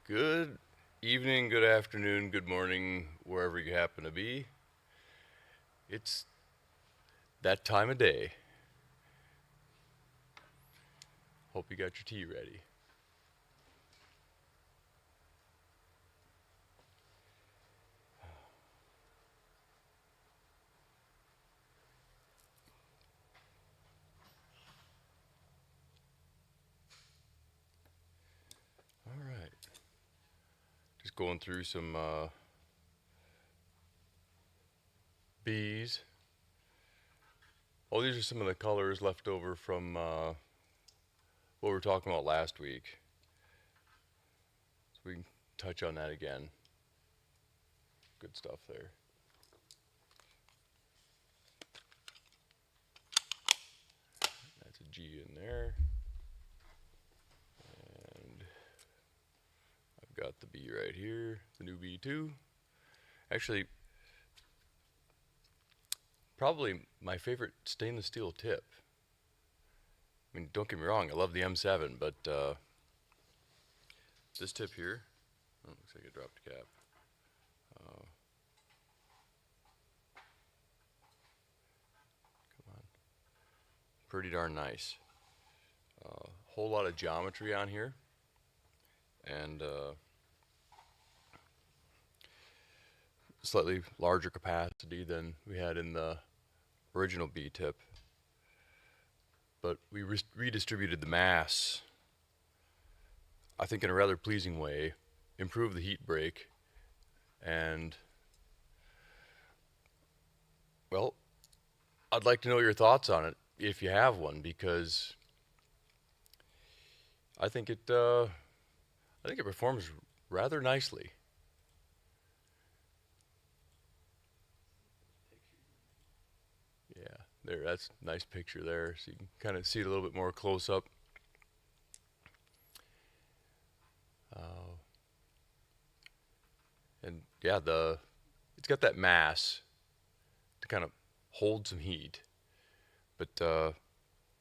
Good evening, good afternoon, good morning, wherever you happen to be. It's that time of day. Hope you got your tea ready. All right. Just going through some bees. Oh, these are some of the colors left over from what we were talking about last week. So we can touch on that again. Good stuff there. That's a G in there. And I've got the B right here, the new B2. Actually, probably my favorite stainless steel tip. I mean, don't get me wrong, I love the M7, but this tip here, oh, looks like I dropped a cap. Uh, Come on, pretty darn nice. Whole lot of geometry on here, and slightly larger capacity than we had in the original B tip. But we redistributed the mass, I think, in a rather pleasing way, improved the heat break, and well, I'd like to know your thoughts on it if you have one, because I think it performs rather nicely. Yeah, there, that's a nice picture there, so you can kind of see it a little bit more close up. Uh, and yeah, it's got that mass to kind of hold some heat, but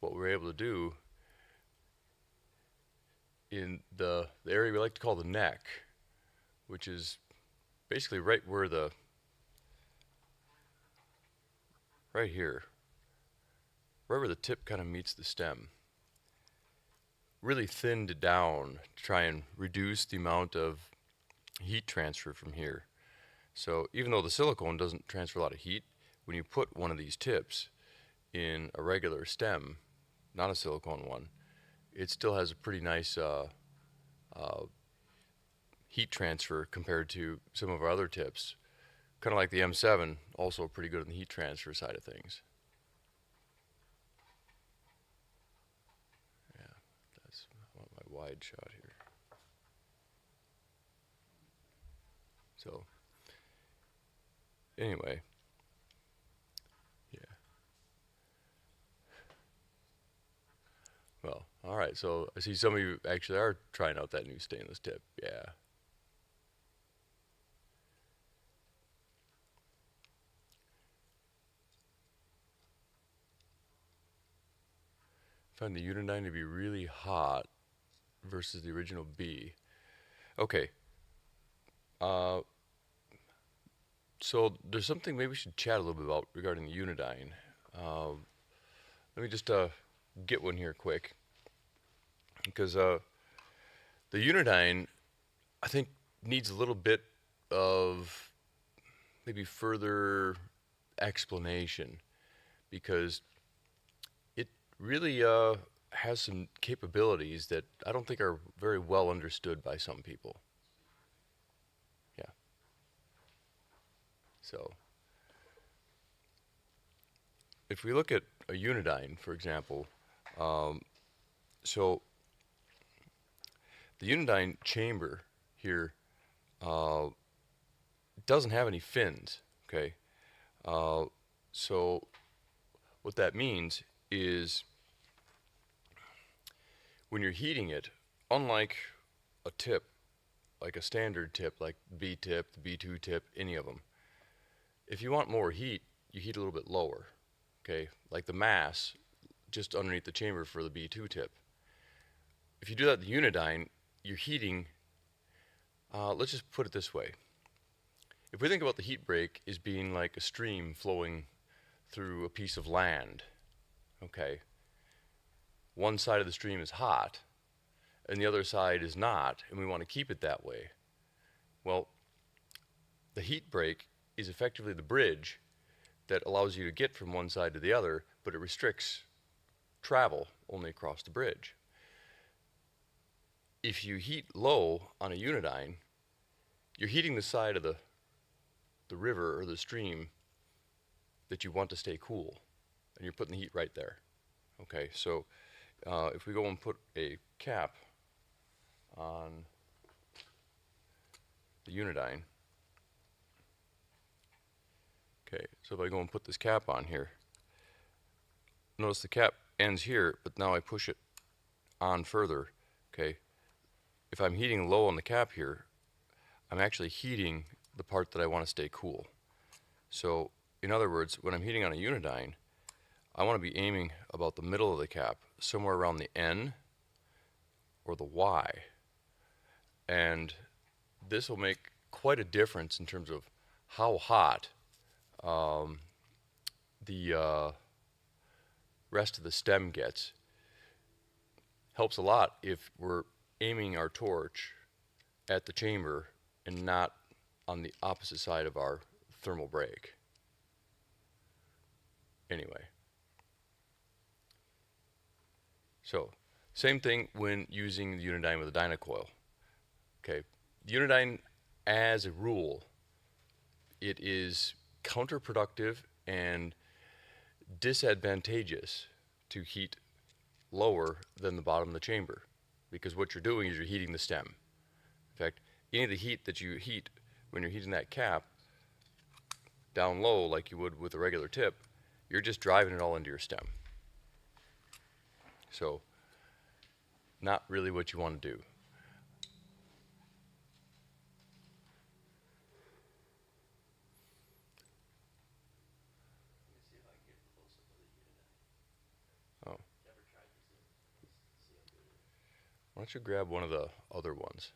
what we're able to do in the area we like to call the neck, which is basically right here, right where the tip kind of meets the stem, really thinned it down to try and reduce the amount of heat transfer from here. So even though the silicone doesn't transfer a lot of heat, when you put one of these tips in a regular stem, not a silicone one, it still has a pretty nice uh, heat transfer compared to some of our other tips. Kind of like the M7, also pretty good on the heat transfer side of things. Yeah, I want my wide shot here. So anyway, yeah. Well, all right. So I see some of you actually are trying out that new stainless tip. Yeah. Find the Unidine to be really hot versus the original B. Okay. Uh, so there's something maybe we should chat a little bit about regarding the Unidine. Uh, Let me just get one here quick, because the Unidine, I think, needs a little bit of maybe further explanation, because it really has some capabilities that I don't think are very well understood by some people. Yeah. So if we look at a Unidine, for example, um, so the Unidine chamber here uh, doesn't have any fins. Okay. Uh, so what that means is when you're heating it, unlike a tip, like a standard tip, like B tip, the B2 tip, any of them, if you want more heat, you heat a little bit lower. Okay, like the mass just underneath the chamber for the B2 tip. If you do that with the Unidine, you're heating Let's just put it this way. If we think about the heat break as being like a stream flowing through a piece of land, okay, one side of the stream is hot and the other side is not, and we want to keep it that way. Well, the heat break is effectively the bridge that allows you to get from one side to the other, but it restricts travel only across the bridge. If you heat low on a Unidine, you're heating the side of the river or the stream that you want to stay cool, and you're putting the heat right there. Okay, so if we go and put a cap on the Unidine, okay, so if I go and put this cap on here, notice the cap ends here, but now I push it on further, okay. If I'm heating low on the cap here, I'm actually heating the part that I want to stay cool. So, in other words, when I'm heating on a Unidine, I want to be aiming about the middle of the cap, somewhere around the N or the Y. And this will make quite a difference in terms of how hot the rest of the stem gets. Helps a lot if we're aiming our torch at the chamber and not on the opposite side of our thermal break. Anyway. So, same thing when using the Unidine with a Dynacoil. Okay, the Unidine, as a rule, it is counterproductive and disadvantageous to heat lower than the bottom of the chamber, because what you're doing is you're heating the stem. In fact, any of the heat that you heat when you're heating that cap down low like you would with a regular tip, you're just driving it all into your stem. So, not really what you want to do. Oh. Why don't you grab one of the other ones?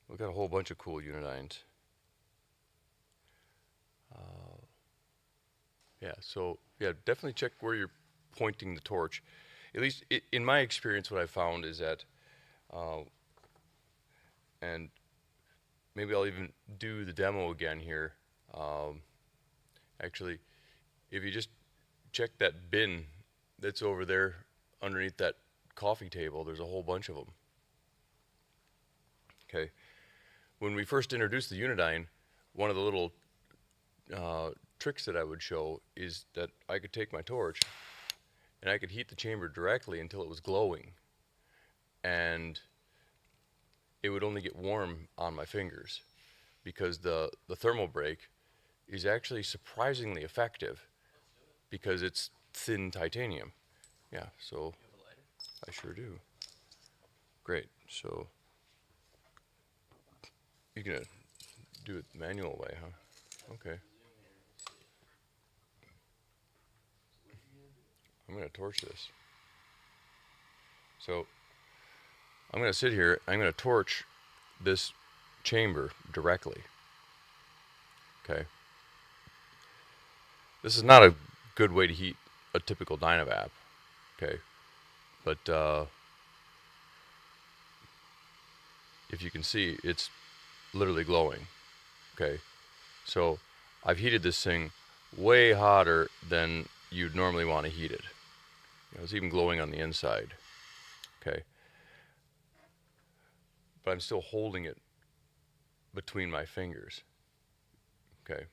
We've got a whole bunch of cool Unidines. Yeah, so yeah, definitely check where you're pointing the torch. At least in my experience, what I found is that, and maybe I'll even do the demo again here. Actually, if you just check that bin that's over there underneath that coffee table, there's a whole bunch of them. Okay, when we first introduced the Unidine, one of the little tricks that I would show is that I could take my torch and I could heat the chamber directly until it was glowing, and it would only get warm on my fingers, because the thermal break is actually surprisingly effective because it's thin titanium. Yeah, so I sure do. Great. So you're gonna do it the manual way, huh? Okay. I'm gonna torch this. So I'm gonna sit here, I'm gonna torch this chamber directly. Okay. This is not a good way to heat a typical Dynavap. Okay. But if you can see, it's literally glowing. Okay. So I've heated this thing way hotter than you'd normally want to heat it. It's even glowing on the inside. Okay. But I'm still holding it between my fingers. Okay.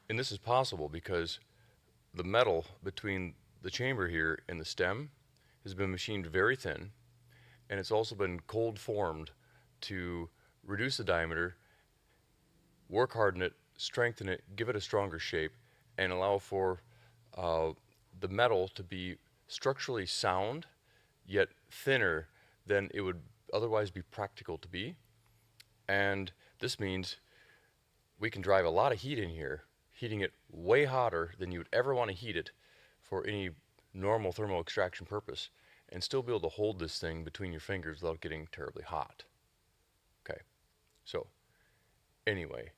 And this is possible because the metal between the chamber here and the stem has been machined very thin, and it's also been cold formed to reduce the diameter, work harden it, strengthen it, give it a stronger shape, and allow for the metal to be structurally sound, yet thinner than it would otherwise be practical to be. And this means we can drive a lot of heat in here, heating it way hotter than you would ever want to heat it for any normal thermal extraction purpose and still be able to hold this thing between your fingers without getting terribly hot. Okay, so anyway,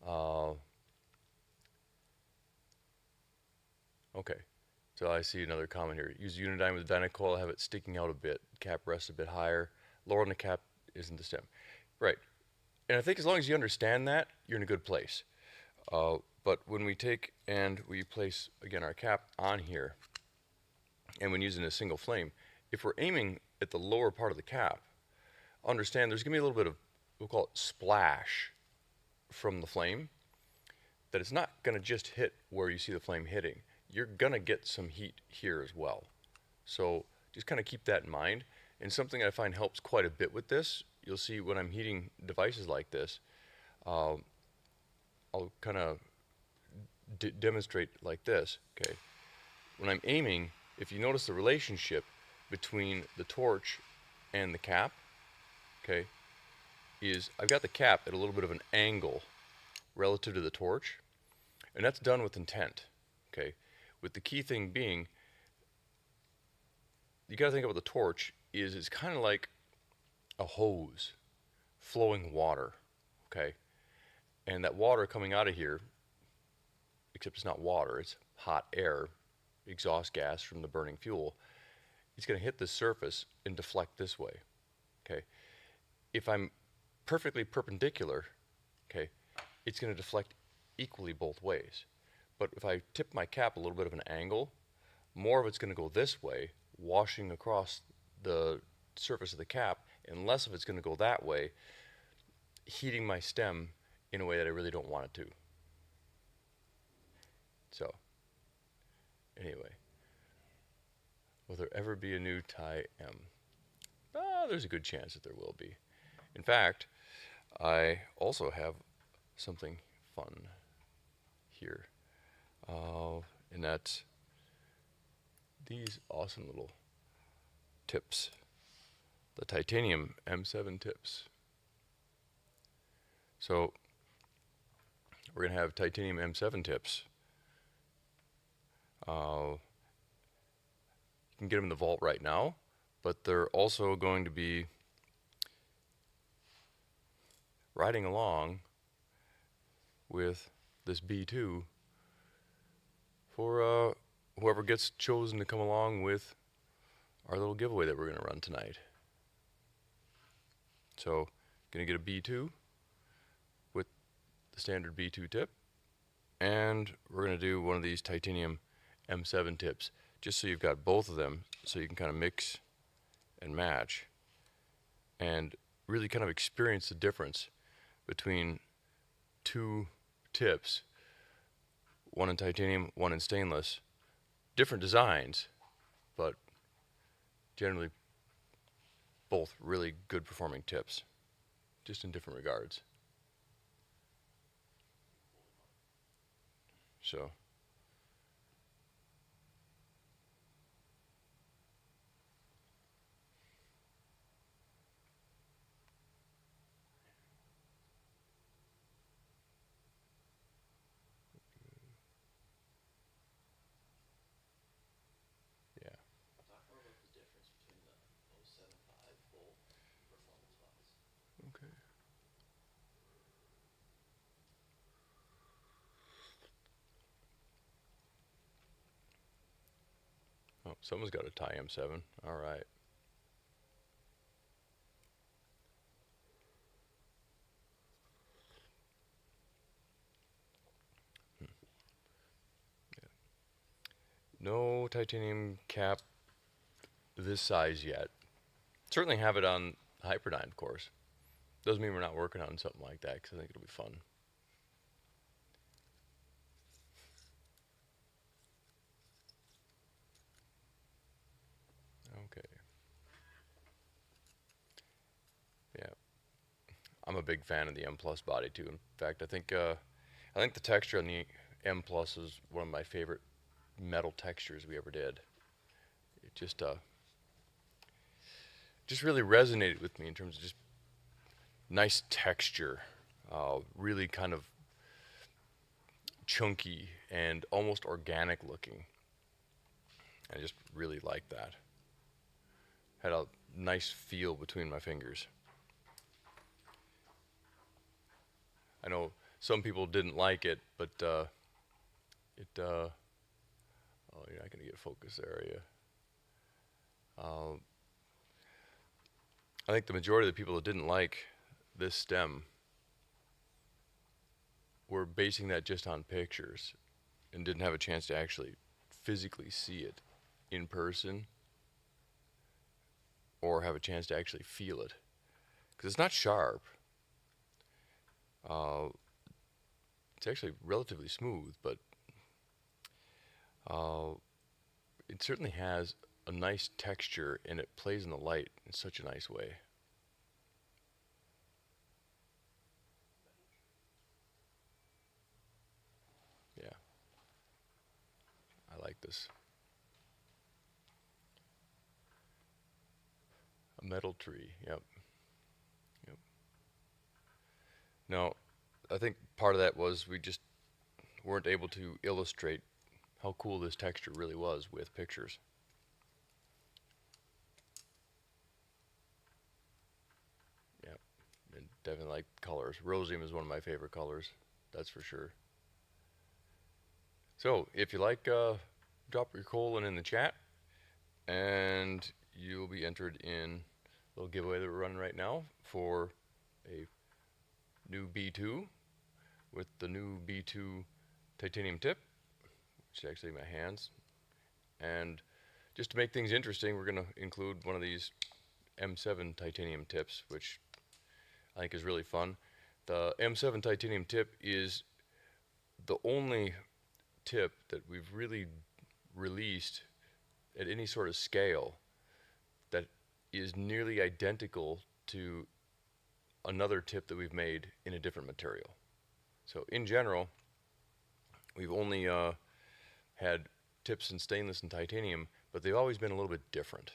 uh, okay, so I see another comment here. Use Unidine with Dynacoil, have it sticking out a bit, cap rests a bit higher, lower on the cap isn't the stem. Right, and I think as long as you understand that, you're in a good place. But when we take and we place, again, our cap on here, and when using a single flame, if we're aiming at the lower part of the cap, understand there's going to be a little bit of, we'll call it splash from the flame, that it's not going to just hit where you see the flame hitting. You're going to get some heat here as well. So just kind of keep that in mind. And something I find helps quite a bit with this, you'll see when I'm heating devices like this, I'll kind of demonstrate like this. Okay, when I'm aiming, if you notice the relationship between the torch and the cap, okay, is I've got the cap at a little bit of an angle relative to the torch, and that's done with intent. Okay, with the key thing being, you got to think about the torch is it's kind of like a hose flowing water. Okay, and that water coming out of here, except it's not water, it's hot air, exhaust gas from the burning fuel, it's going to hit the surface and deflect this way. Okay, if I'm perfectly perpendicular, okay, it's going to deflect equally both ways. But if I tip my cap a little bit of an angle, more of it's going to go this way, washing across the surface of the cap, and less of it's going to go that way, heating my stem in a way that I really don't want it to. So, anyway, will there ever be a new Thai M? There's a good chance that there will be. In fact, I also have something fun here, and that's these awesome little tips, the titanium M7 tips. So we're going to have titanium M7 tips. You can get them in the vault right now, but they're also going to be riding along with this B2 for whoever gets chosen to come along with our little giveaway that we're going to run tonight. So, going to get a B2 with the standard B2 tip, and we're going to do one of these titanium M7 tips, just so you've got both of them, so you can kind of mix and match and really kind of experience the difference between two tips, one in titanium, one in stainless. Different designs, but generally both really good performing tips, just in different regards. So yeah. Okay. Oh, someone's got a Thai M7. All right. Yeah. No titanium cap this size yet. Certainly have it on Hyperdyne, of course. Doesn't mean we're not working on something like that, because I think it'll be fun. Okay. Yeah. I'm a big fan of the M Plus body too. In fact, I think the texture on the M Plus is one of my favorite metal textures we ever did. It just really resonated with me in terms of just nice texture, really kind of chunky and almost organic looking. I just really liked that. Had a nice feel between my fingers. I know some people didn't like it, but oh, you're not going to get focus there, are you? I think the majority of the people that didn't like this stem were basing that just on pictures and didn't have a chance to actually physically see it in person or have a chance to actually feel it. Because it's not sharp. Uh, it's actually relatively smooth, but uh, it certainly has a nice texture and it plays in the light in such a nice way. Yeah, I like this. A metal tree, yep, yep. Now, I think part of that was we just weren't able to illustrate how cool this texture really was with pictures. Yep, and definitely like colors. Rosium is one of my favorite colors, that's for sure. So, if you like, drop your colon in the chat, and you'll be entered in a little giveaway that we're running right now for a new B2 with the new B2 titanium tip, which is actually my hands. And just to make things interesting, we're going to include one of these M7 titanium tips, which I think is really fun. The M7 titanium tip is the only tip that we've really released at any sort of scale that is nearly identical to another tip that we've made in a different material. So in general, we've only had tips in stainless and titanium, but they've always been a little bit different.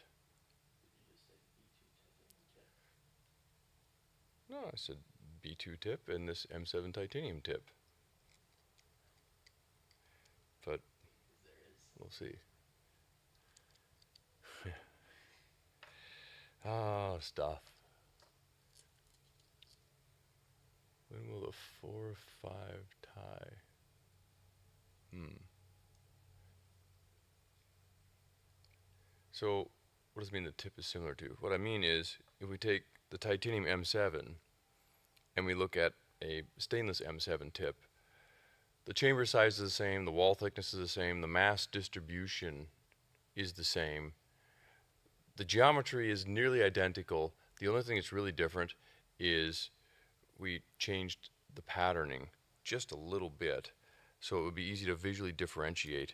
No, I said B2 tip and this M7 titanium tip. But we'll see. Ah, stuff. When will the 4-5 tie? So, what does it mean the tip is similar to? What I mean is, if we take the titanium M7 and we look at a stainless M7 tip, the chamber size is the same, the wall thickness is the same, the mass distribution is the same. The geometry is nearly identical. The only thing that's really different is we changed the patterning just a little bit so it would be easy to visually differentiate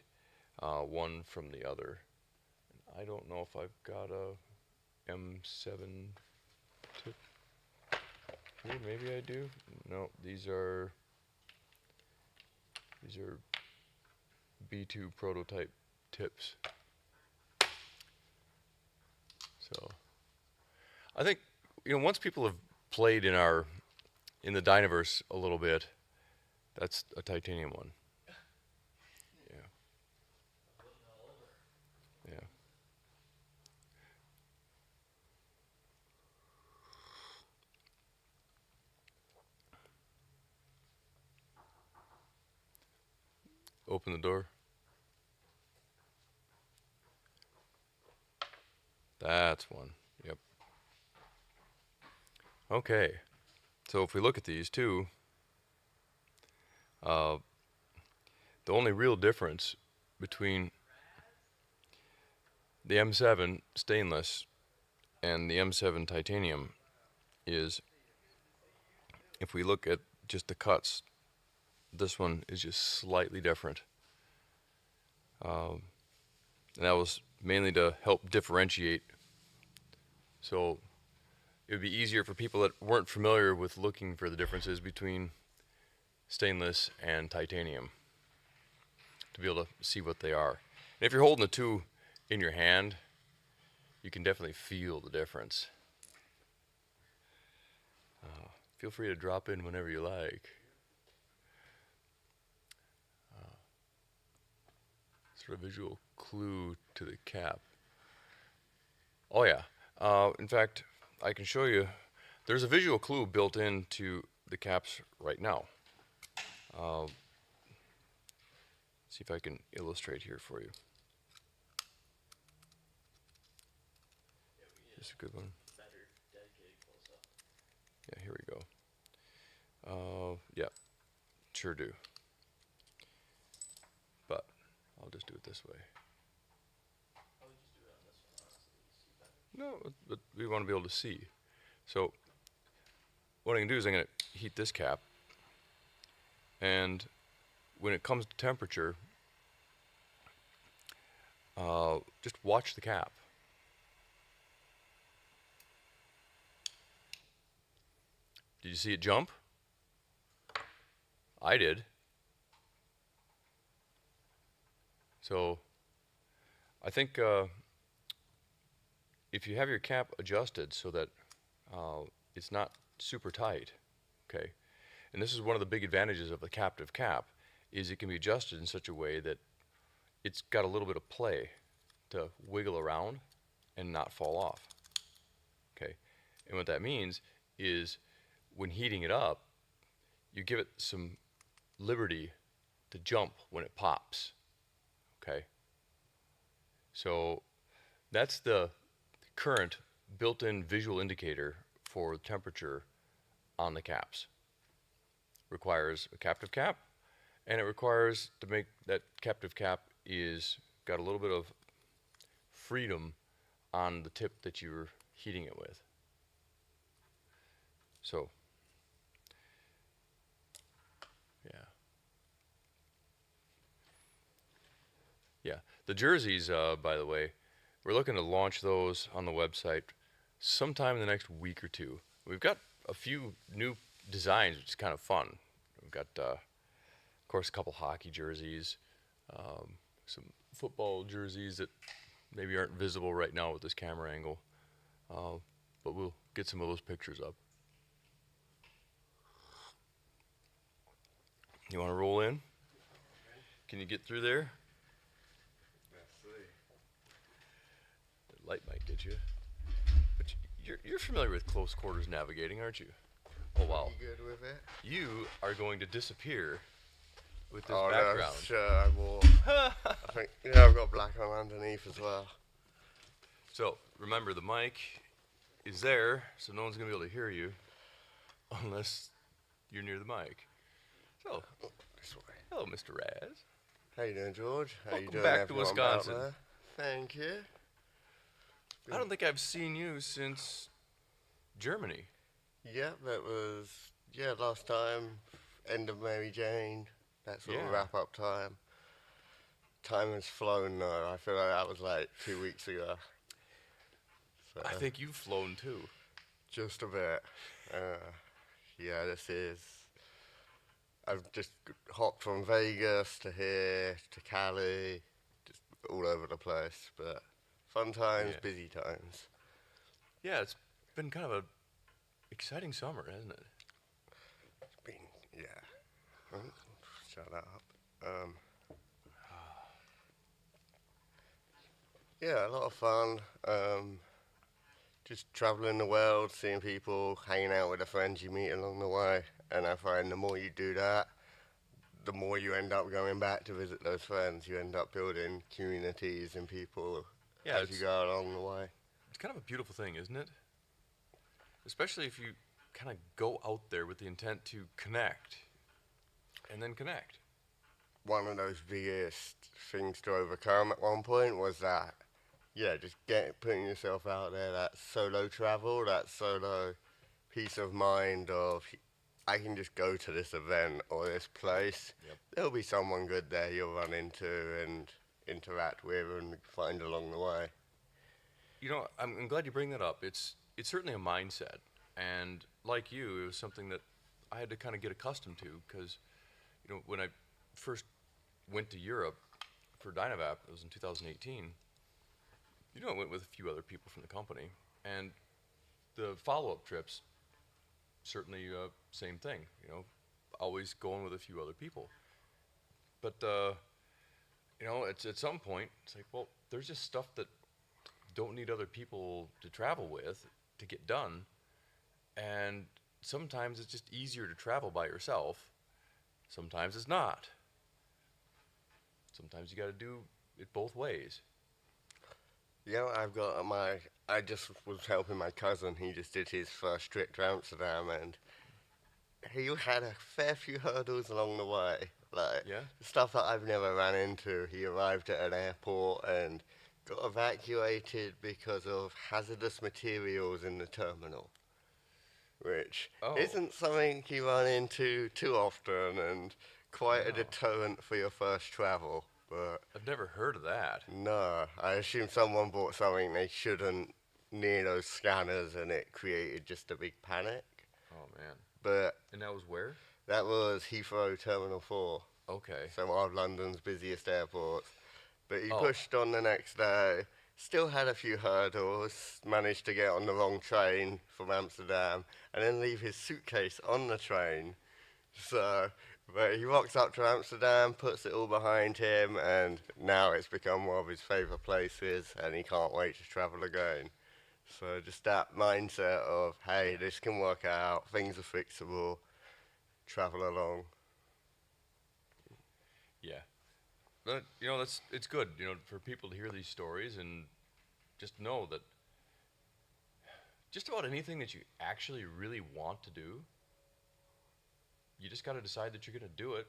one from the other. I don't know if I've got a M7 tip here. Maybe I do. No, these are B2 prototype tips. So I think once people have played in the Dynaverse a little bit, that's a titanium one. Yeah. Yeah. Open the door. That's one. Yep. Okay. So if we look at these two, uh, the only real difference between the M7 stainless and the M7 titanium is if we look at just the cuts, this one is just slightly different. And that was mainly to help differentiate. So it would be easier for people that weren't familiar with looking for the differences between stainless and titanium to be able to see what they are. And if you're holding the two in your hand, you can definitely feel the difference. Feel free to drop in whenever you like. Sort of visual clue to the cap. Oh yeah. In fact, I can show you. There's a visual clue built into the caps right now. See if I can illustrate here for you. This is a good one. Yeah, here we go. Yeah, sure do. But I'll just do it this way. No, but we want to be able to see. So what I can do is I'm going to heat this cap, and when it comes to temperature, just watch the cap. Did you see it jump? I did. So I think if you have your cap adjusted so that it's not super tight, okay, and this is one of the big advantages of the captive cap, is it can be adjusted in such a way that it's got a little bit of play to wiggle around and not fall off, okay. And what that means is when heating it up, you give it some liberty to jump when it pops, okay. So that's the current built-in visual indicator for temperature on the caps. Requires a captive cap, and it requires to make that captive cap is got a little bit of freedom on the tip that you're heating it with. So yeah, the jerseys, by the way, we're looking to launch those on the website sometime in the next week or two. We've got a few new designs, which is kind of fun. We've got, of course, a couple hockey jerseys, some football jerseys that maybe aren't visible right now with this camera angle, but we'll get some of those pictures up. You want to roll in? Can you get through there? The light might get you. But you're familiar with close quarters navigating, aren't you? Oh wow. You good with it? You are going to disappear with this Oh, background. no, sure, I will. I think, yeah, I've got black on underneath as well. So remember, the mic is there, so no one's gonna be able to hear you unless you're near the mic. So, This way. hello, Mr. Raz. How you doing, George? How Welcome you doing, back to everyone Wisconsin. out there? Thank you. I don't think I've seen you since Germany. Yeah, that was, last time, end of Mary Jane, that sort of Yeah. wrap-up time. Time has flown, though. I feel like that was like 2 weeks ago. So, I think you've flown too. just a bit. Yeah, this is... I've just hopped from Vegas to here to Cali, just all over the place. But fun times, Yeah. busy times. Yeah, it's been kind of a exciting summer, hasn't it? It's been, yeah. Oh, shut up. Yeah, a lot of fun. Just traveling the world, seeing people, hanging out with the friends you meet along the way. And I find the more you do that, the more you end up going back to visit those friends. You end up building communities and people Yeah, as you go along the way. It's kind of a beautiful thing, isn't it? Especially if you kind of go out there with the intent to connect and then connect. One of those biggest things to overcome at one point was that, just putting yourself out there, that solo travel, that solo peace of mind of, I can just go to this event or this place. Yep. There'll be someone good there you'll run into and interact with and find along the way. You know, I'm glad you bring that up. It's certainly a mindset, and like you, it was something that I had to kind of get accustomed to because, when I first went to Europe for Dynavap, it was in 2018. I went with a few other people from the company, and the follow-up trips, certainly same thing. Always going with a few other people. But It's at some point, it's like, well, there's just stuff that don't need other people to travel with to get done. And sometimes it's just easier to travel by yourself. Sometimes it's not. Sometimes you got to do it both ways. Yeah, I've got my. I just was helping my cousin. He just did his first trip to Amsterdam, and he had a fair few hurdles along the way. Like Yeah? stuff that I've never ran into. He arrived at an airport and got evacuated because of hazardous materials in the terminal, which Oh, isn't something you run into too often, and quite a no. deterrent for your first travel. But I've never heard of that. no, I assume someone bought something they shouldn't near those scanners, and it created just a big panic. Oh, man. But And that was where? that was Heathrow Terminal 4, Okay. so one of London's busiest airports. But he Oh, pushed on the next day, still had a few hurdles, managed to get on the wrong train from Amsterdam, and then leave his suitcase on the train. So, but he rocks up to Amsterdam, puts it all behind him, and now it's become one of his favourite places, and he can't wait to travel again. So just that mindset of, hey, yeah. this can work out, things are fixable, travel along. Yeah. But, that's it's good, for people to hear these stories and just know that just about anything that you actually really want to do, you just got to decide that you're going to do it.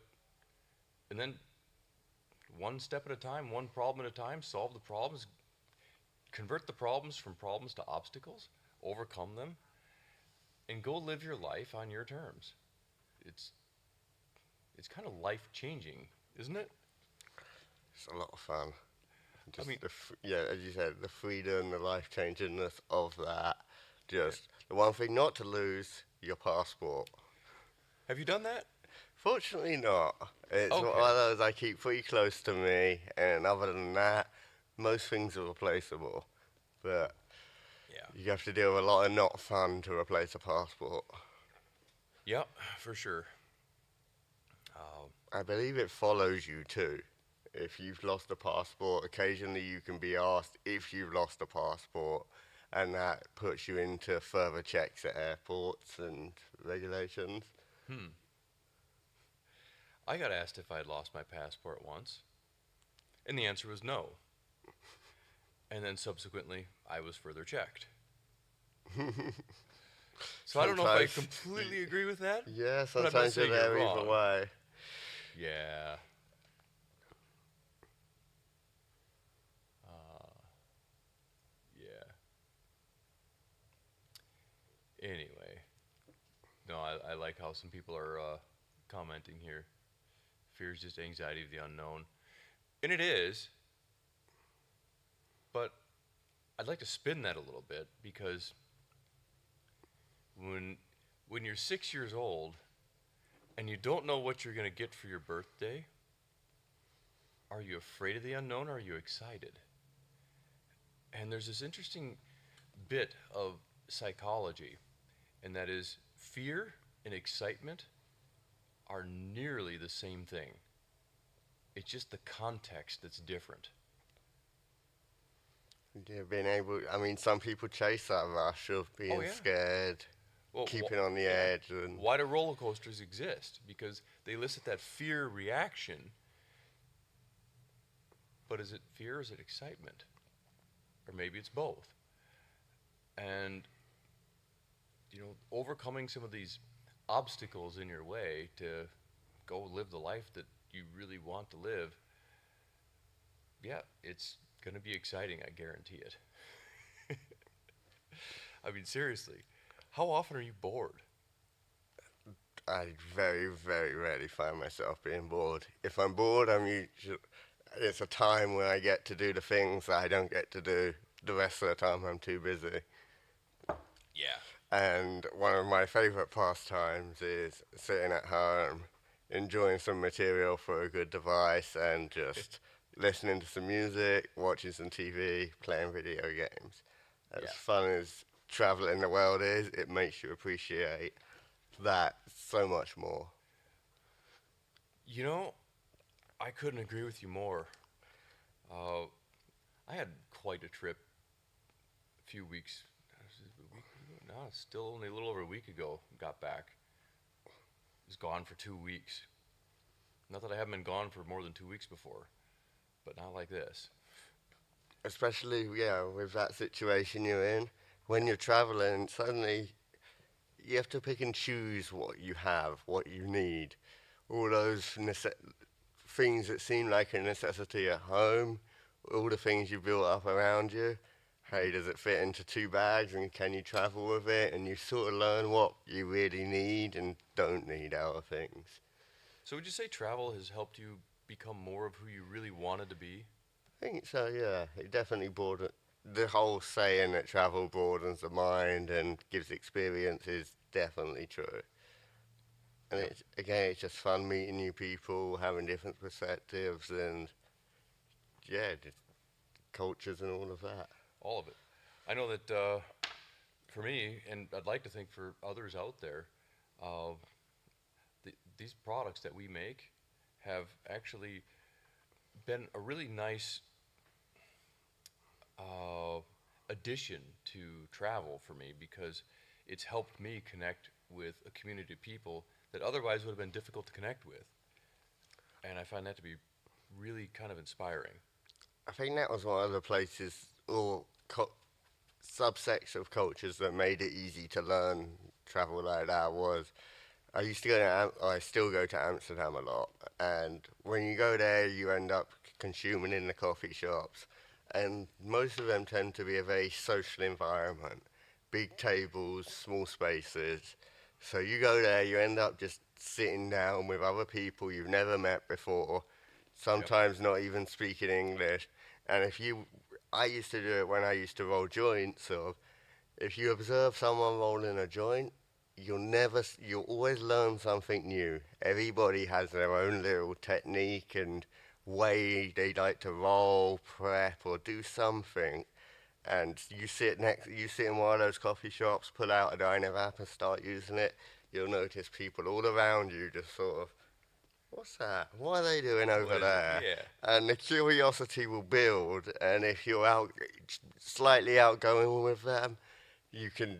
And then one step at a time, one problem at a time, solve the problems, convert the problems from problems to obstacles, overcome them, and go live your life on your terms. It's it's kind of life changing, isn't it? It's a lot of fun. I Just mean, yeah, as you said, the freedom, the life changingness of that. Just the one thing not to lose, your passport. have you done that? Fortunately not. It's one Okay. of those I keep pretty close to me, and other than that, most things are replaceable. But Yeah. you have to deal with a lot of not fun to replace a passport. Yep, for sure. Uh, I believe it follows you too. If you've lost a passport, occasionally you can be asked if you've lost a passport, and that puts you into further checks at airports and regulations. hmm. I got asked if I had lost my passport once, and the answer was no. And then subsequently, I was further checked. So I don't know if I Sometimes, completely agree with that, yeah, but I'm not sometimes you're saying you're there either wrong. way. Yeah. Uh, yeah. Anyway, no, I like how some people are commenting here. Fear is just anxiety of the unknown. And it is, but I'd like to spin that a little bit because when when you're 6 years old and you don't know what you're going to get for your birthday, are you afraid of the unknown or are you excited? And there's this interesting bit of psychology, and that is fear and excitement are nearly the same thing. It's just the context that's different. Yeah, being able, I mean, some people chase that rush of Oh, being yeah. scared, Well, keeping on the yeah. edge, and Why do roller coasters exist? Because they elicit that fear reaction, but is it fear or is it excitement? Or maybe it's both. And, overcoming some of these obstacles in your way to go live the life that you really want to live, yeah, it's going to be exciting, I guarantee it. I mean, seriously, how often are you bored? I very, very rarely find myself being bored. If I'm bored, it's a time when I get to do the things that I don't get to do the rest of the time I'm too busy. Yeah. And one of my favourite pastimes is sitting at home, enjoying some material for a good device, and just listening to some music, watching some TV, playing video games. As Yeah. fun as traveling the world is, it makes you appreciate that so much more. You know, I couldn't agree with you more. Uh, I had quite a trip a few weeks, a week ago? No, it's still only a little over a week ago. Got back. Was gone for 2 weeks. Not that I haven't been gone for more than 2 weeks before, but not like this. Especially, yeah, with that situation you're in. When Yeah. you're traveling, suddenly you have to pick and choose what you have, what you need. All those things that seem like a necessity at home, all the things you built up around you. Hey, Mm. does it fit into two bags and can you travel with it? And you sort of learn what you really need and don't need out of things. So would you say travel has helped you become more of who you really wanted to be? I think so, yeah. It definitely broaden the whole saying that travel broadens the mind and gives experience is definitely true. And Yep. it's again, it's just fun meeting new people, having different perspectives, and yeah, just cultures and all of that. All of it. I know that for me, and I'd like to think for others out there, uh, these products that we make have actually been a really nice uh, addition to travel for me because it's helped me connect with a community of people that otherwise would have been difficult to connect with. And I find that to be really kind of inspiring. I think that was one of the places or subsects of cultures that made it easy to learn travel like that was I used to go to I still go to Amsterdam a lot, and when you go there, you end up consuming in the coffee shops, and most of them tend to be a very social environment, big tables, small spaces. So you go there, you end up just sitting down with other people you've never met before, Yep. sometimes not even speaking English, and I used to do it when I used to roll joints, so if you observe someone rolling a joint, you'll always learn something new. Everybody has their own little technique and way they like to roll, prep, or do something. And you sit in one of those coffee shops, pull out a Diner app and start using it. You'll notice people all around you just sort of, what's that? What are they doing What over is it? there? Yeah. And the curiosity will build. And if you're slightly outgoing with them, you can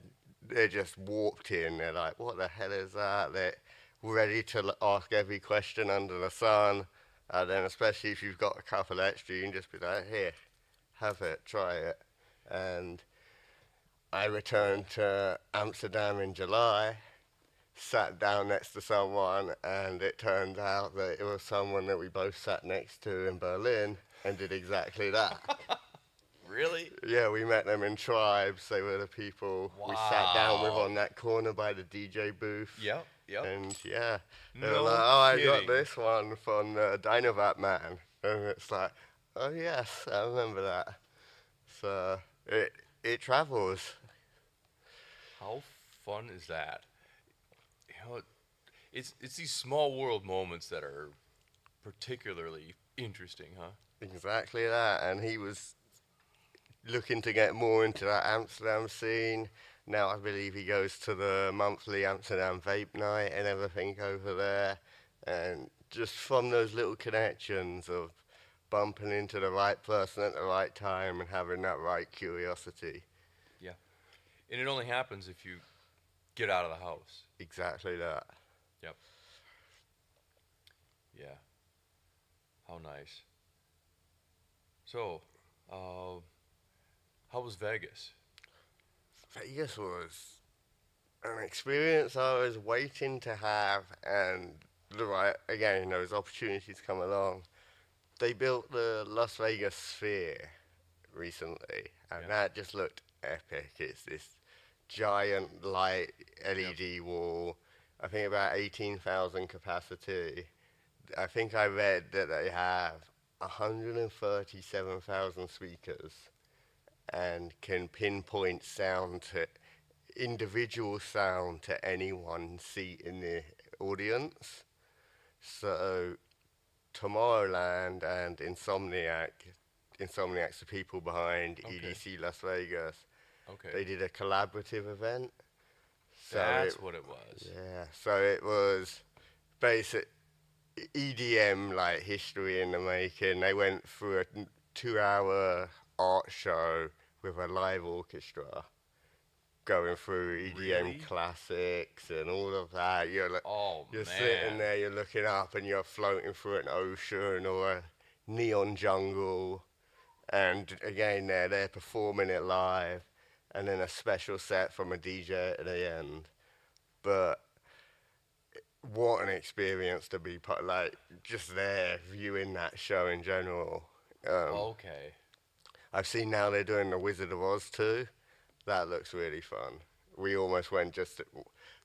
they're just warped in. They're like, what the hell is that? They're ready to ask every question under the sun. And then especially if you've got a couple extra, you can just be like, here, have it, try it. And I Cool. returned to Amsterdam in July, sat down next to someone, and it turned out that it was someone that we both sat next to in Berlin and did exactly that. Really? Yeah, we met them in tribes. They were the people we sat down with Wow. on that corner by the DJ booth. Yep. Yep. And yeah, they were like, No oh, I got kidding. this one from Dynovat Man. And it's like, oh, yes, I remember that. So it travels. How fun is that? You know, it's these small world moments that are particularly interesting, huh? Exactly that. And he was looking to get more into that Amsterdam scene. Now I believe he goes to the monthly Amsterdam Vape Night and everything over there. And just from those little connections of bumping into the right person at the right time and having that right curiosity. Yeah. And it only happens if you get out of the house. Exactly that. Yep. Yeah. How nice. So, uh, how was Vegas? Vegas was an experience I was waiting to have, and the right again those opportunities come along. They built the Las Vegas Sphere recently, and Yeah. that just looked epic. It's this giant light Yep. LED wall. I think about 18,000 capacity. I think I read that they have 137,000 speakers and can pinpoint sound to individual sound to any one seat in the audience. So Tomorrowland and Insomniac's the people behind Okay. EDC Las Vegas. Okay. They did a collaborative event. So it, That's what it was. yeah, so it was basic EDM like history in the making. They went through a 2-hour art show with a live orchestra going through EDM Really? classics and all of that. Oh You're sitting man. there, you're looking up, and you're floating through an ocean or a neon jungle. And again, they're performing it live, and then a special set from a DJ at the end. But what an experience to be part, like just there viewing that show in general. Um, Okay. I've seen now they're doing the Wizard of Oz too. That looks really fun. We almost went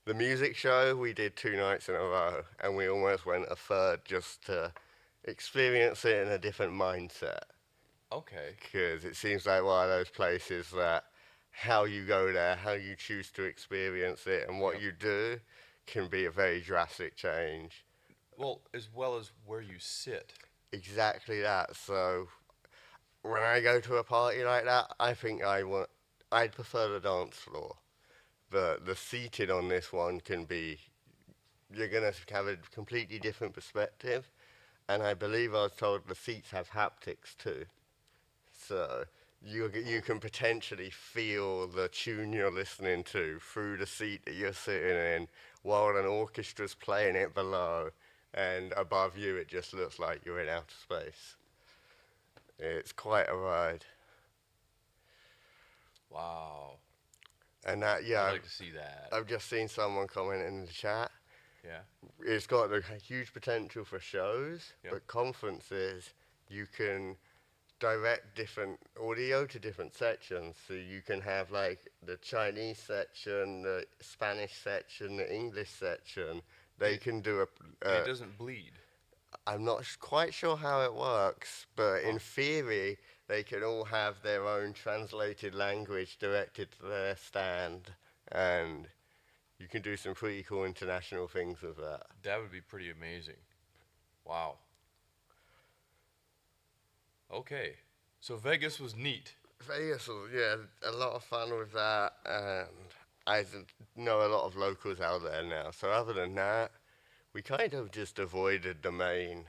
the music show. We did 2 nights in a row, and we almost went a third just to experience it in a different mindset. Okay. Because it seems like one of those places that how you go there, how you choose to experience it, and what Yep. you do can be a very drastic change. Well, as well as where you sit. Exactly that. So when I go to a party like that, I think I'd prefer the dance floor. The seated on this one can be, you're going to have a completely different perspective. And I believe I was told the seats have haptics too. So you can potentially feel the tune you're listening to through the seat that you're sitting in while an orchestra's playing it below. And above you, it just looks like you're in outer space. It's quite a ride. Wow. And that, I'd yeah, like to see that. I've just seen someone comment in the chat. Yeah. It's got a huge potential for shows, Yep. but conferences, you can direct different audio to different sections. So you can have like the Chinese section, the Spanish section, the English section. They It- can do And it doesn't bleed. I'm not quite sure how it works, but Huh. in theory, they can all have their own translated language directed to their stand, and you can do some pretty cool international things with that. That would be pretty amazing. Wow. Okay. So Vegas was neat. Vegas was, yeah, a lot of fun with that, and know a lot of locals out there now. So other than that, we kind of just avoided the main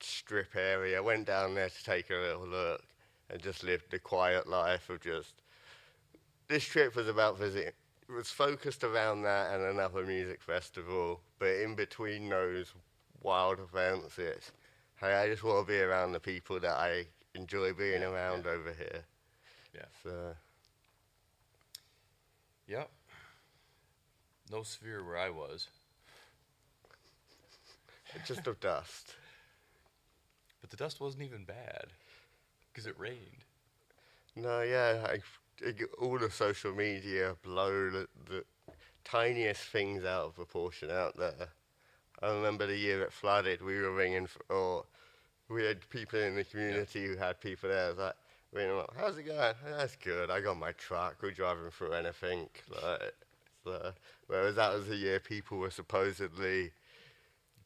strip area. Went down there to take a little look and just lived the quiet life of just. This trip was about visiting. It was focused around that and another music festival, but in between those wild events, it's hey, I just want to be around the people that I enjoy being Yeah, around yeah. over here. Yeah. So Yep. No sphere where I was. just of dust. But the dust wasn't even bad. Because it rained. No, yeah, all the social media blow the tiniest things out of proportion out there. I remember the year it flooded, we were ringing, or we had people in the community who had people there. I was like, ringing up, how's it going? That's good. I got my truck. We're driving through anything. Like, so, whereas that was the year people were supposedly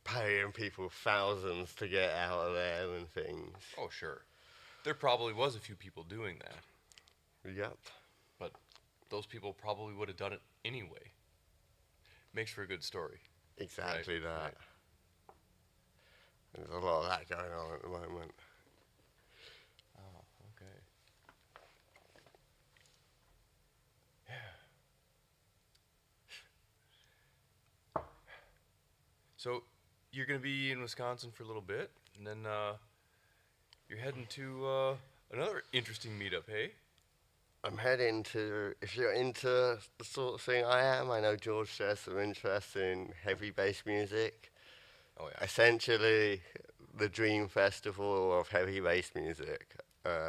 paying people thousands to get out of there and things. Oh, sure. There probably was a few people doing that. Yep. But those people probably would have done it anyway. Makes for a good story. Exactly Right, that. right. There's a lot of that going on at the moment. Oh, okay. Yeah. So you're going to be in Wisconsin for a little bit, and then you're heading to another interesting meetup, hey? I'm heading to, if you're into the sort of thing I am, I know George shares some interest in heavy bass music. Oh, yeah. Essentially, the dream festival of heavy bass music.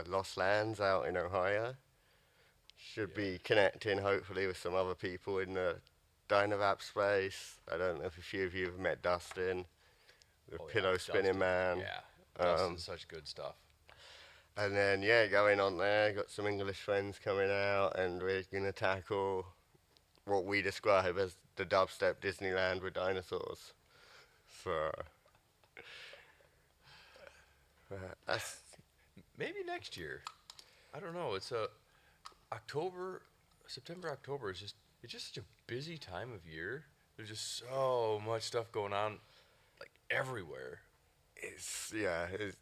Lost Lands out in Ohio. Should be connecting hopefully with some other people in the Dynavap space. I don't know if a few of you have met Dustin, the Oh, yeah. pillow spinning Dustin. man. Yeah. Um, Dustin's such good stuff. And then, yeah, going on there, got some English friends coming out, and we're going to tackle what we describe as the dubstep Disneyland with dinosaurs. So, that's, Maybe next year. I don't know. It's October, September, October is it's just such a busy time of year. There's just so much stuff going on, like everywhere. it's, yeah, it's,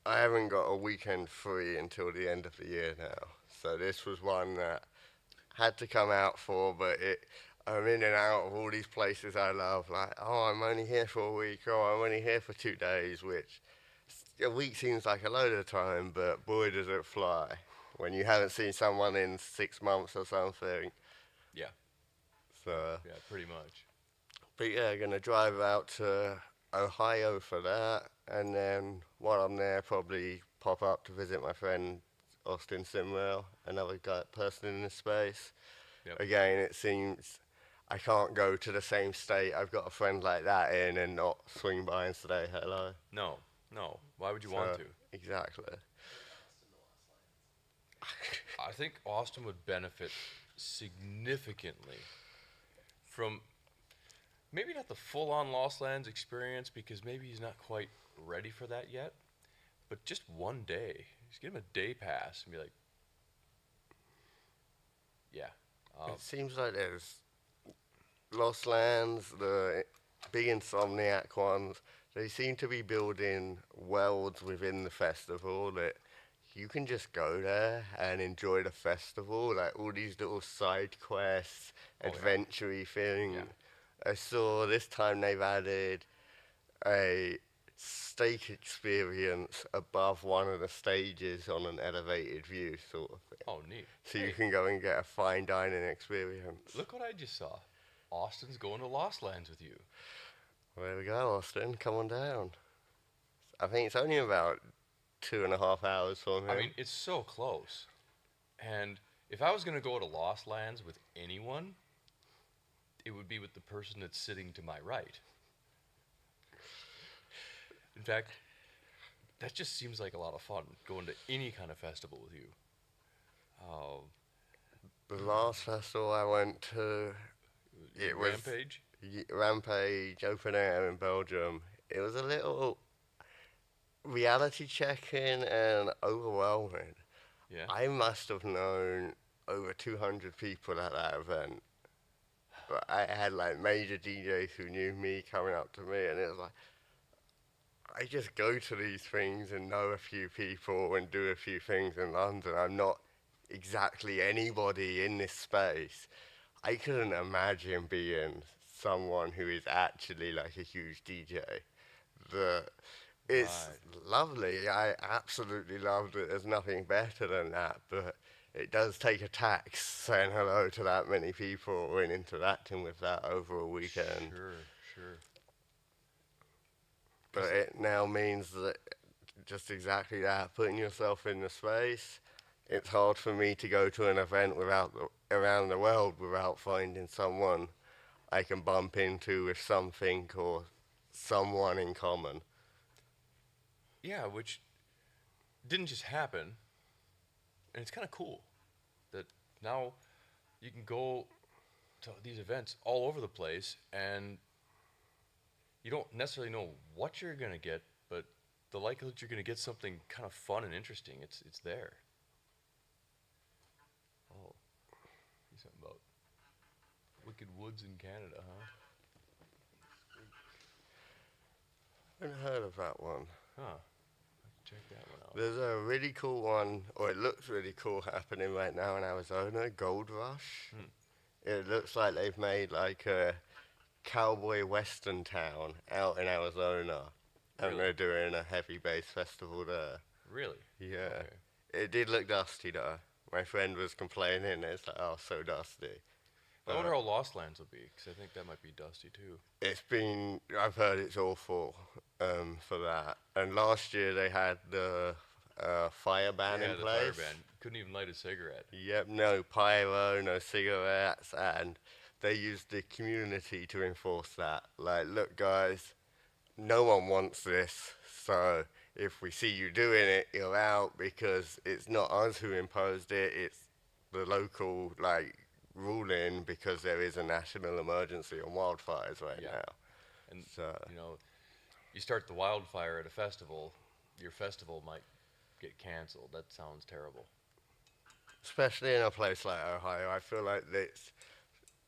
I haven't got a weekend free until the end of the year now. So this was one that had to come out for, but I'm in and out of all these places I love. Like, oh, I'm only here for a week. Oh, I'm only here for 2 days, which a week seems like a load of time, but boy, does it fly when you haven't seen someone in 6 months or something. Yeah, So, yeah, pretty much. but yeah, gonna drive out to Ohio for that, and then while I'm there, probably pop up to visit my friend Austin Simwell, another guy, person in the space. Yep. Again, it seems I can't go to the same state I've got a friend like that in and not swing by and say hello. No, no. Why would you want So, to? exactly. I think Austin would benefit significantly from maybe not the full-on Lost Lands experience because maybe he's not quite ready for that yet, but just one day. Just give him a day pass and be like, yeah. It seems like there's Lost Lands, the big Insomniac ones, they seem to be building worlds within the festival that you can just go there and enjoy the festival, like all these little side quests, Oh, yeah. adventure-y things. Yeah. I saw this time they've added a steak experience above one of the stages on an elevated view sort of thing. Oh, neat. So Hey, you can go and get a fine dining experience. look what I just saw. Austin's going to Lost Lands with you. Well, there we go, Austin. Come on down. I think it's only about 2.5 hours from I here. mean, it's so close. And if I was going to go to Lost Lands with anyone, it would be with the person that's sitting to my right. In fact, that just seems like a lot of fun going to any kind of festival with you. Uh, The last festival I went to, it was Rampage? Rampage Open Air in Belgium. It was a little reality checking and overwhelming. Yeah. I must have known over 200 people at that event. But I had like major DJs who knew me coming up to me, and it was like, I just go to these things and know a few people and do a few things in London. I'm not exactly anybody in this space. I couldn't imagine being someone who is actually like a huge DJ. The It's Right. lovely. I absolutely loved it. There's nothing better than that, but it does take a tax saying hello to that many people and interacting with that over a weekend. Sure, sure. But it now means that just exactly that, putting yourself in the space. It's hard for me to go to an event around the world without finding someone I can bump into with something or someone in common. Yeah, which didn't just happen, and it's kind of cool that now you can go to these events all over the place and you don't necessarily know what you're going to get, but the likelihood you're going to get something kind of fun and interesting, it's there. Oh, here's something about wicked woods in Canada, huh? I haven't heard of that one. Huh. Check that one out. There's a really cool one, or it looks really cool, happening right now in Arizona, Gold Rush. Hmm. It looks like they've made like a cowboy western town out in Arizona, and Really? they're doing a heavy bass festival there. Really? Yeah. Okay. It did look dusty though. My friend was complaining, it's like, oh, so dusty. I wonder how Lost Lands will be, because I think that might be dusty too. I've heard it's awful for that. And last year they had the fire ban Yeah, in the place. fire ban. Couldn't even light a cigarette. Yep, no pyro, no cigarettes, and they used the community to enforce that. Like, look, guys, no one wants this, so if we see you doing it, you're out because it's not us who imposed it, it's the local, like, ruling because there is a national emergency on wildfires right Yeah. now. And, So, you know, you start the wildfire at a festival, your festival might get canceled. That sounds terrible. especially in a place like Ohio, I feel like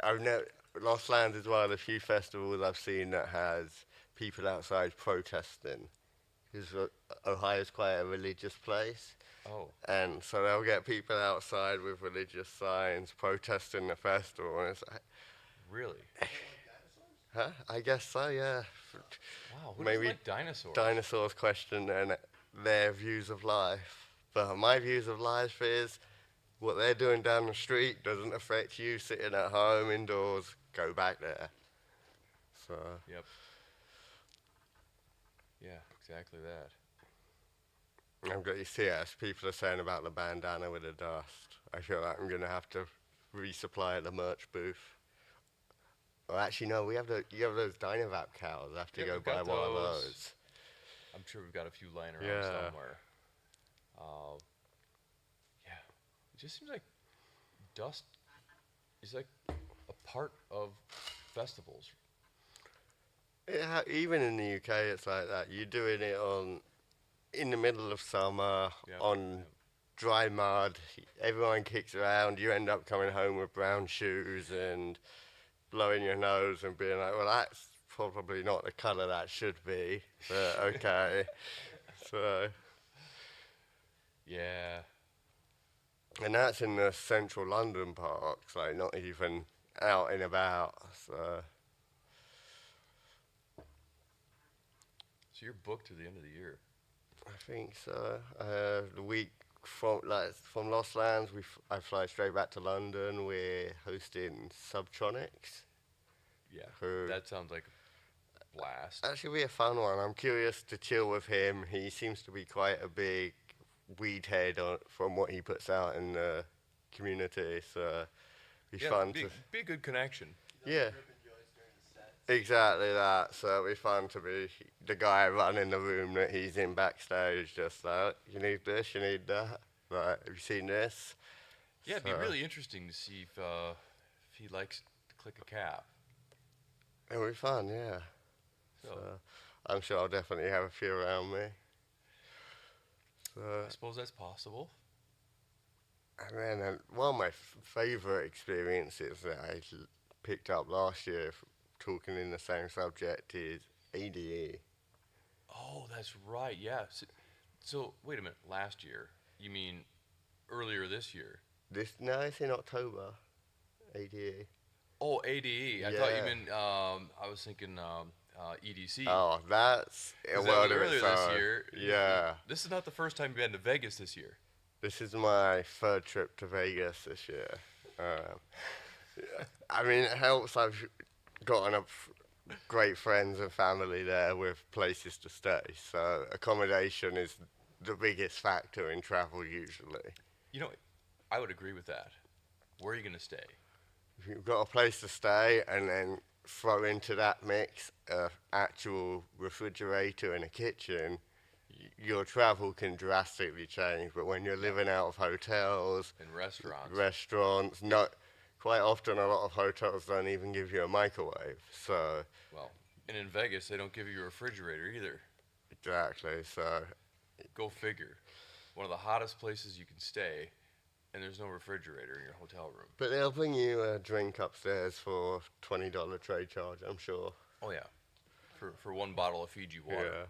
I've never, Lost Lands is one of the few festivals I've seen that has people outside protesting because Ohio's quite a religious place. Oh, And so they'll get people outside with religious signs protesting the festival. And it's like, really? huh? I guess so, yeah. Wow, who doesn't Maybe like dinosaurs? dinosaurs question their views of life. But my views of life is what they're doing down the street doesn't affect you sitting at home indoors. Go back there. So, Yep. Yeah, exactly that. I've got you see as people are saying about the bandana with the dust. I feel like I'm going to have to resupply at the merch booth. Well, actually, no, you have those Dynavap cows. I have to Yeah, go we've buy got one of those. those. I'm sure we've got a few lying around Yeah. somewhere. Uh, yeah, it just seems like dust is like a part of festivals. Yeah, even in the UK, it's like that. You're doing it in the middle of summer Yep. on Yep. dry mud. Everyone kicks around. You end up coming home with brown shoes and blowing your nose and being like, well, that's probably not the colour that should be. But okay. So, Yeah. and that's in the central London parks, like not even out and about. So, So you're booked to the end of the year. I think so. The week from Lost Lands, I fly straight back to London. We're hosting Subtronics, Yeah. who That sounds like a blast. actually be a fun one. I'm curious to chill with him. He seems to be quite a big weed head from what he puts out in the community. So be Yeah, fun be, to be a good connection. yeah. Exactly that. So it'll be fun to be the guy running the room that he's in backstage, just like, you need this, you need that. Like, have you seen this? Yeah, it'd be So really interesting to see if he likes to click a cap. it'll be fun, yeah. So So I'm sure I'll definitely have a few around me. So, I suppose that's possible. and then one of my favourite experiences that picked up last year, talking in the same subject, is ADE. Oh, that's right. Yeah. So wait a minute. Last year? You mean earlier this year? No, it's in October. ADE. Oh, ADE. I thought you Yeah. meant. I was thinking EDC. Oh, that's a 'Cause that was world of earlier its this own. year. Yeah. This is not the first time you've been to Vegas this year. This is my third trip to Vegas this year. Um, I mean, it helps. I've gotten great friends and family there with places to stay. So accommodation is the biggest factor in travel usually. You know, I would agree with that. Where are you going to stay? If you've got a place to stay and then throw into that mix a actual refrigerator and a kitchen, your travel can drastically change. But when you're living out of hotels, In restaurants. restaurants, not quite often a lot of hotels don't even give you a microwave. So Well, and in Vegas, they don't give you a refrigerator either. exactly. So Go figure. One of the hottest places you can stay, and there's no refrigerator in your hotel room. but they'll bring you a drink upstairs for $20 trade charge, I'm sure. Oh, yeah. For one bottle of Fiji water. Yeah.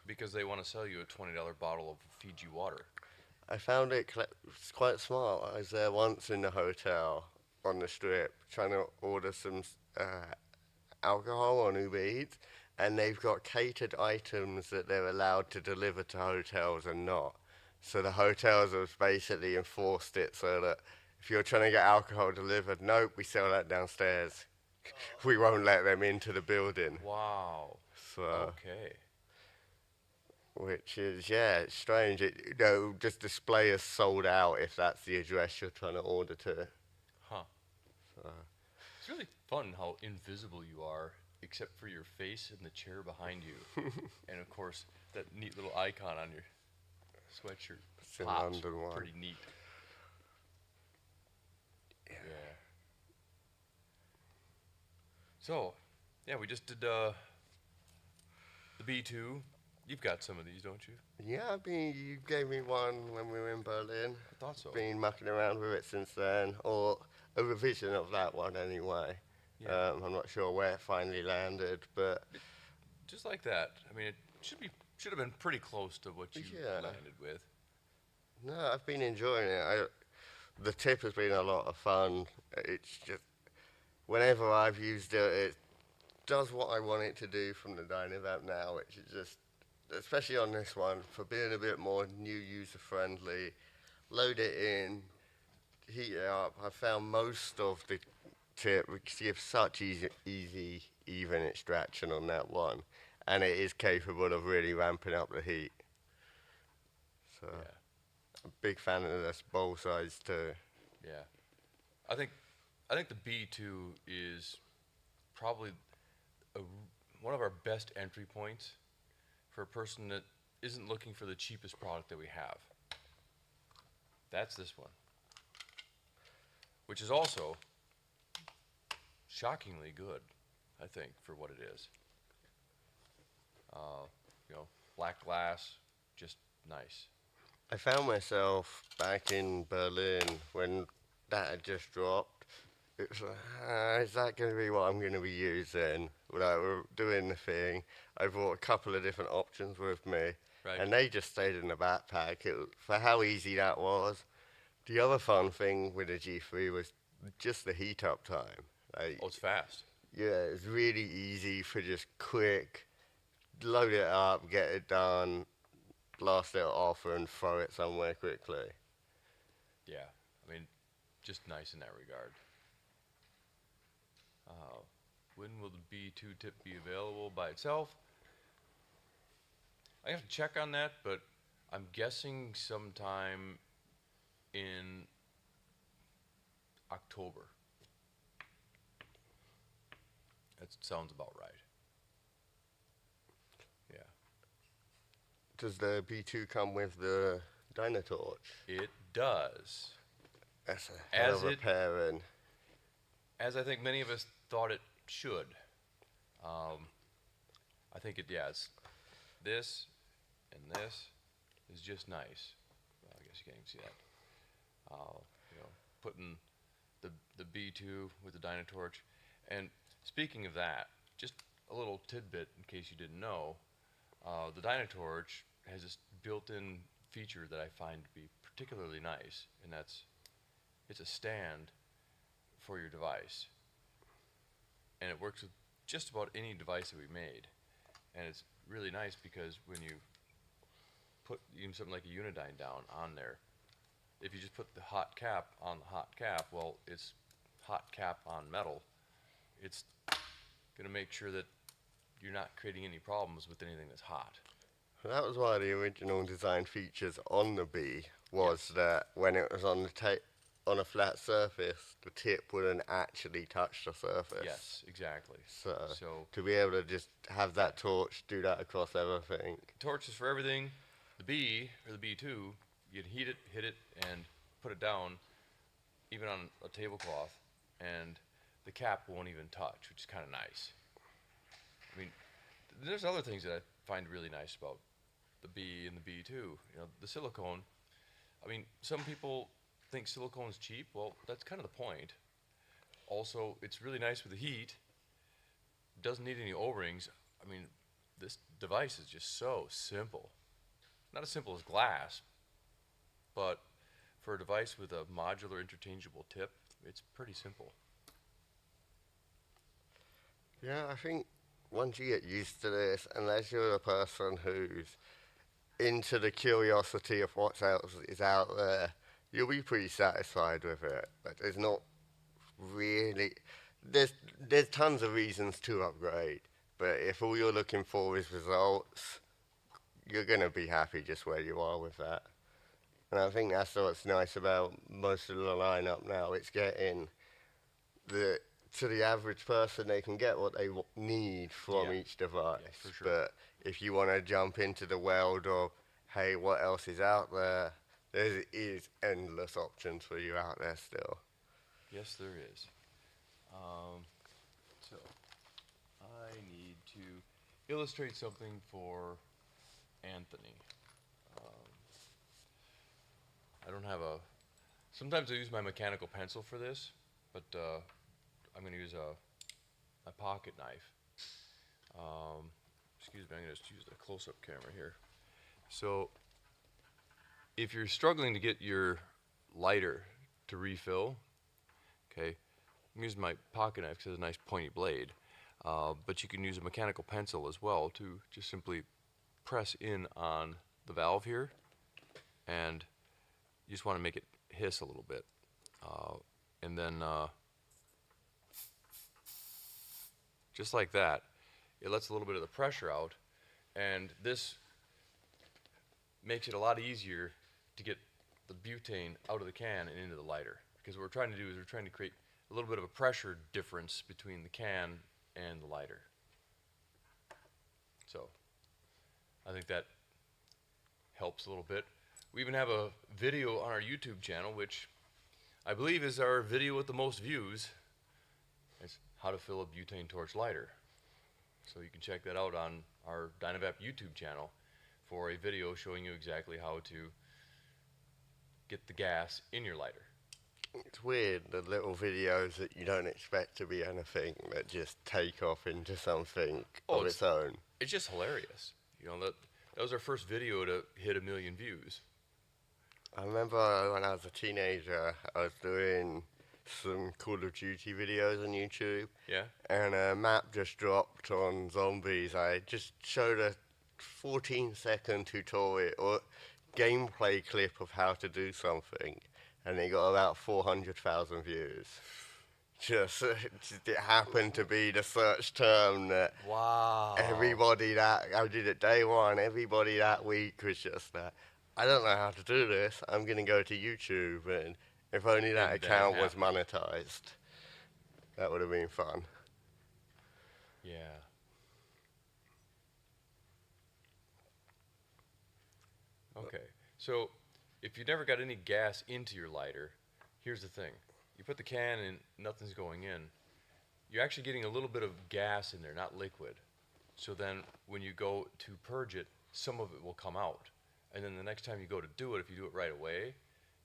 Because they want to sell you a $20 bottle of Fiji water. I found it's quite smart. I was there once in the hotel on the strip trying to order some alcohol on Uber Eats, and they've got catered items that they're allowed to deliver to hotels and not. So the hotels have basically enforced it so that if you're trying to get alcohol delivered, nope, we sell that downstairs. We won't let them into the building. Wow. So, Okay. which is, yeah, it's strange. Just display as sold out if that's the address you're trying to order to. Huh. So, It's really fun how invisible you are, except for your face and the chair behind you. And, of course, that neat little icon on your sweatshirt. It's in Pops. London one. Pretty neat. Yeah. So, yeah, we just did the B2. You've got some of these, don't you? Yeah, you gave me one when we were in Berlin. I thought so. Been mucking around with it since then, or a revision of that one anyway. Yeah. I'm not sure where it finally landed, but just like that. I mean, it should have been pretty close to what you Yeah. landed with. No, I've been enjoying it. The tip has been a lot of fun. It's just whenever I've used it, it does what I want it to do from the dining app now, which is just, especially on this one, for being a bit more new user friendly. Load it in, heat it up. I found most of the tip gives such easy, even extraction on that one, and it is capable of really ramping up the heat. So, Yeah, I'm a big fan of this bowl size too. yeah. I think I think the B2 is probably a, one of our best entry points for a person that isn't looking for the cheapest product that we have. That's this one, which is also shockingly good, I think, for what it is. Uh, you know, black glass, just nice. I found myself back in Berlin when that had just dropped. It's like, is that going to be what I'm going to be using? Like, we're doing the thing. I brought a couple of different options with me, Right? and they just stayed in the backpack. For how easy that was. The other fun thing with the G3 was just the heat up time. Like, Oh, it's fast. yeah, it's really easy for just quick, load it up, get it done, blast it off, and throw it somewhere quickly. Yeah, I mean, just nice in that regard. Uh, when will the B2 tip be available by itself? I have to check on that, but I'm guessing sometime in October. That sounds about right. Yeah, Does the B2 come with the Dynatorch? it does. That's a hell As of a it, pairing. as I think many of us thought it should. Um, I think it, yeah, it's this and this is just nice. Well, I guess you can't even see that. You know, putting the B2 with the Dynatorch. And speaking of that, just a little tidbit in case you didn't know, the Dynatorch has this built-in feature that I find to be particularly nice, and that's it's a stand for your device, and it works with just about any device that we made, and it's really nice because when you put even something like a Unidine down on there, if you just put the hot cap on the hot cap, well, it's hot cap on metal. It's going to make sure that you're not creating any problems with anything that's hot. That was one of the original design features on the B, was Yes. that when it was on on a flat surface, the tip wouldn't actually touch the surface. Yes, exactly. So So to be able to just have that torch do that across everything. torch is for everything. The B or the B2, you can heat it, hit it, and put it down, even on a tablecloth, and the cap won't even touch, which is kind of nice. I mean, there's other things that I find really nice about the B and the B2. You know, the silicone. I mean, some people think silicone's cheap. Well, that's kind of the point. Also, it's really nice with the heat. Doesn't need any O-rings. I mean, this device is just so simple. Not as simple as glass, but for a device with a modular interchangeable tip, it's pretty simple. Yeah, I think once you get used to this, unless you're a person who's into the curiosity of what else is out there, you'll be pretty satisfied with it. But there's not really there's tons of reasons to upgrade. But if all you're looking for is results, you're gonna be happy just where you are with that. And I think that's what's nice about most of the lineup now. It's getting the to the average person, they can get what they need from Yeah, each device. yeah, for sure. But if you want to jump into the world of, hey, what else is out there? There is endless options for you out there still. Yes, there is. So, I need to illustrate something for Anthony. Um, I don't have a. Sometimes I use my mechanical pencil for this, but I'm going to use my pocket knife. Um, I'm going to just use the close-up camera here. So if you're struggling to get your lighter to refill, okay, I'm using my pocket knife because it has a nice pointy blade, but you can use a mechanical pencil as well to just simply press in on the valve here, and you just want to make it hiss a little bit, and then just like that, it lets a little bit of the pressure out, and this makes it a lot easier to get the butane out of the can and into the lighter. Because what we're trying to do is we're trying to create a little bit of a pressure difference between the can and the lighter. So I think that helps a little bit. We even have a video on our YouTube channel, which I believe is our video with the most views. It's how to fill a butane torch lighter. So you can check that out on our Dynavap YouTube channel for a video showing you exactly how to get the gas in your lighter. It's weird, the little videos that you don't expect to be anything that just take off into something of its own. It's just hilarious. You know, that was our first video to hit 1 million views. I remember when I was a teenager, I was doing some Call of Duty videos on YouTube. Yeah? And a map just dropped on zombies. I just showed a 14-second tutorial or gameplay clip of how to do something, and it got about 400,000 views. Just it happened to be the search term that everybody that I did it day one, everybody that week was just that. I don't know how to do this. I'm gonna go to YouTube, and if only that account was monetized, that would have been fun. Yeah. Okay, so if you never got any gas into your lighter, here's the thing. You put the can in, nothing's going in. You're actually getting a little bit of gas in there, not liquid. So then when you go to purge it, some of it will come out. And then the next time you go to do it, if you do it right away,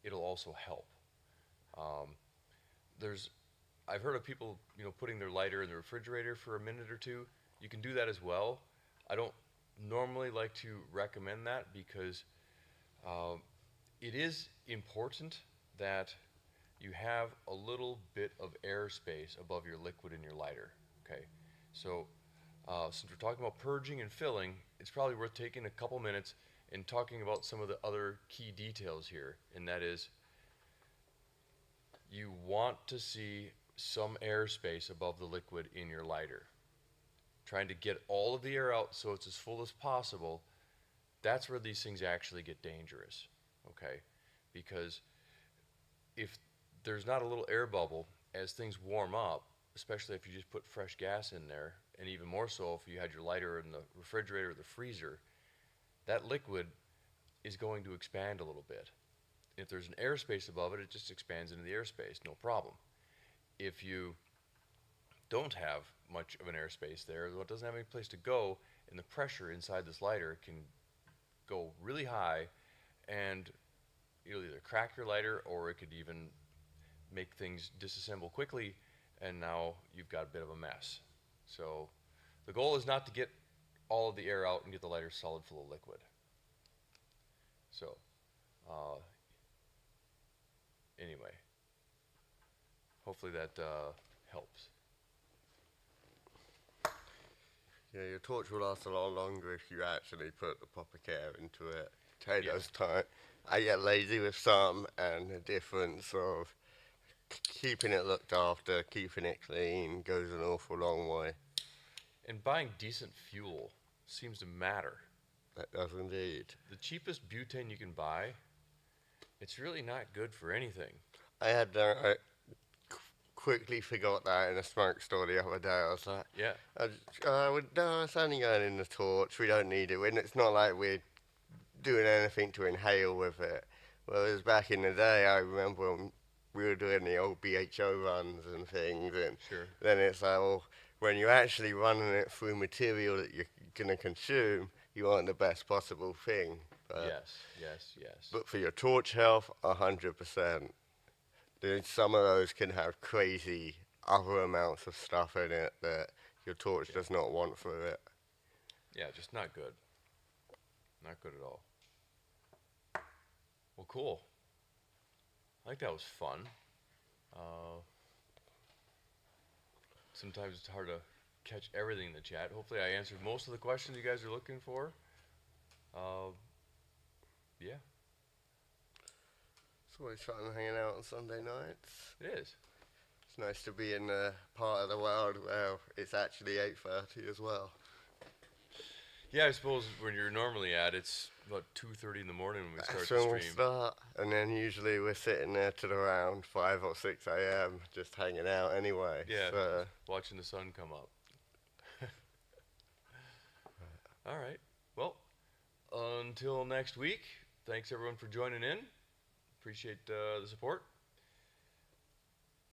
it'll also help. I've heard of people, putting their lighter in the refrigerator for a minute or two. You can do that as well. I don't normally like to recommend that because it is important that you have a little bit of airspace above your liquid in your lighter. Okay, so since we're talking about purging and filling, it's probably worth taking a couple minutes and talking about some of the other key details here, and that is you want to see some airspace above the liquid in your lighter. Trying to get all of the air out so it's as full as possible, that's where these things actually get dangerous, okay? Because if there's not a little air bubble as things warm up, especially if you just put fresh gas in there, and even more so if you had your lighter in the refrigerator or the freezer, that liquid is going to expand a little bit. If there's an airspace above it, it just expands into the airspace, no problem. If you don't have much of an airspace there, well, it doesn't have any place to go, and the pressure inside this lighter can go really high, and it'll either crack your lighter or it could even make things disassemble quickly, and now you've got a bit of a mess. So the goal is not to get all of the air out and get the lighter solid full of liquid. So anyway, hopefully that helps. Yeah, your torch will last a lot longer if you actually put the proper care into it. Potatoes time. I get lazy with some, and the difference of keeping it looked after, keeping it clean goes an awful long way. And buying decent fuel seems to matter. That does indeed. The cheapest butane you can buy, it's really not good for anything. I quickly forgot that in a smoke store the other day. I was like, no, it's only going in the torch. We don't need it. And it's not like we're doing anything to inhale with it. Whereas back in the day, I remember when we were doing the old BHO runs and things, and then it's like, well, when you're actually running it through material that you're going to consume, you want the best possible thing. Yes. But for your torch health, 100%. Some of those can have crazy other amounts of stuff in it that your torch does not want for it. Yeah, just not good. Not good at all. Well, cool. I think that was fun. Uh, Sometimes it's hard to catch everything in the chat. Hopefully, I answered most of the questions you guys are looking for. Uh, yeah, It's always fun hanging out on Sunday nights. it is. It's nice to be in a part of the world where it's actually 8:30 as well. Yeah, I suppose when you're normally at, it's about 2:30 in the morning when we start That's the when we stream. start, and then usually we're sitting there till around 5 or 6 a.m. just hanging out anyway. Yeah, So, watching the sun come up. All right. Well, until next week, thanks everyone for joining in. Appreciate the support.